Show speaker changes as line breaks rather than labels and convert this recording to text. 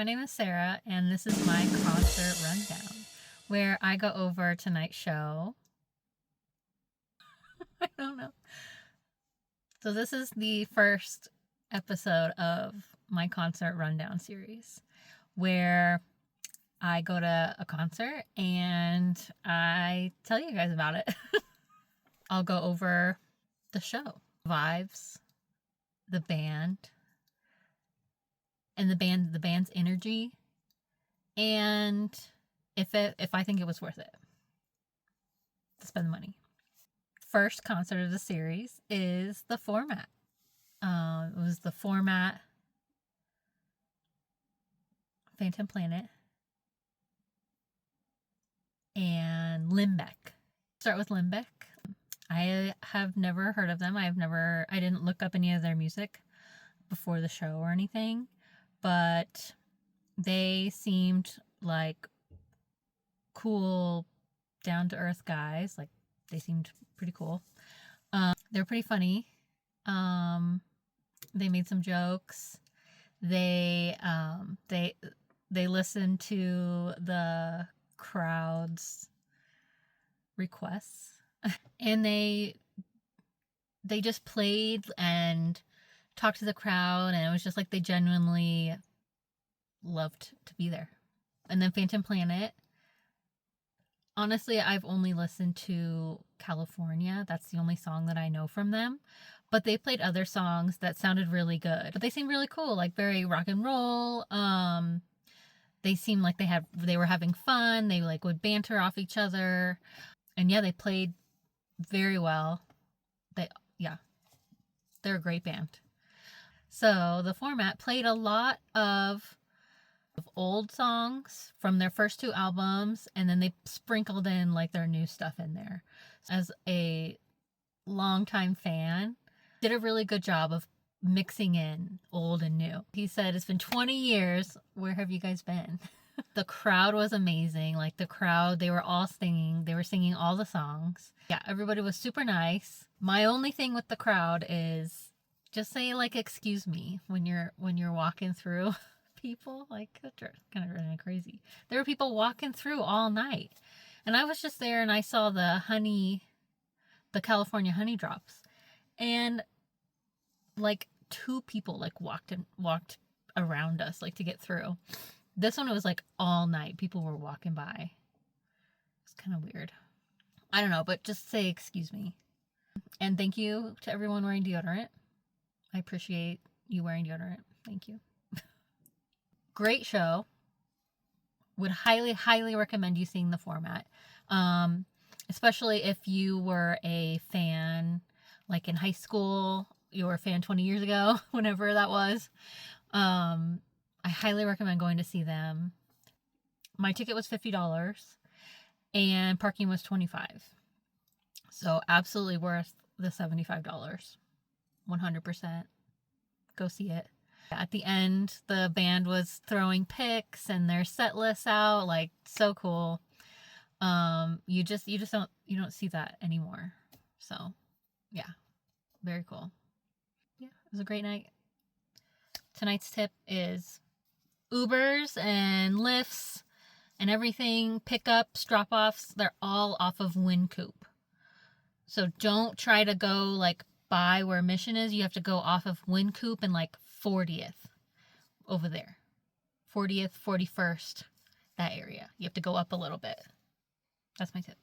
my name is Sarah, and this is my concert rundown, where I go over tonight's show. I don't know. So this is the first episode of my concert rundown series, where I go to a concert and I tell you guys about it. I'll go over the show, vibes, the band, and the band's energy, and if I think it was worth it to spend the money. First concert of the series is The Format. It was The Format, Phantom Planet, and Limbeck. Start with Limbeck. I have never heard of them. I didn't look up any of their music before the show or anything, but they seemed like cool, down-to-earth guys. Like, they seemed pretty cool. They're pretty funny. They made some jokes. They listened to the crowd's requests, and they just played and talked to the crowd, and it was just like they genuinely loved to be there. And then Phantom Planet. Honestly, I've only listened to California. That's the only song that I know from them. But they played other songs that sounded really good. But they seemed really cool, like very rock and roll. They seemed like they were having fun. They like would banter off each other. And yeah, they played very well. They're a great band. So The Format played a lot of old songs from their first two albums, and then they sprinkled in like their new stuff in there. As a longtime fan, did a really good job of mixing in old and new. He said, it's been 20 years. Where have you guys been? The crowd was amazing. Like, the crowd, they were all singing. They were singing all the songs. Yeah, everybody was super nice. My only thing with the crowd is just say like excuse me when you're walking through. People like, that's kind of really crazy. There were people walking through all night, and I was just there, and I saw the California honey drops, and like two people like walked around us like to get through. This one, it was like all night people were walking by. It's kind of weird. I don't know, but just say excuse me, and thank you to everyone wearing deodorant. I appreciate you wearing deodorant. Thank you. Great show. Would highly recommend you seeing The Format. Especially if you were a fan, like in high school, you were a fan 20 years ago, whenever that was. I highly recommend going to see them. My ticket was $50 and parking was $25. So absolutely worth the $75. 100%. Go see it. At the end, the band was throwing pics and their set lists out, like, so cool. You don't see that anymore. So yeah, very cool. Yeah, it was a great night. Tonight's tip is Ubers and Lyfts and everything, pickups, drop-offs, they're all off of Wynkoop. So don't try to go like by where Mission is. You have to go off of Wynkoop and like 40th over there. 40th, 41st, that area. You have to go up a little bit. That's my tip.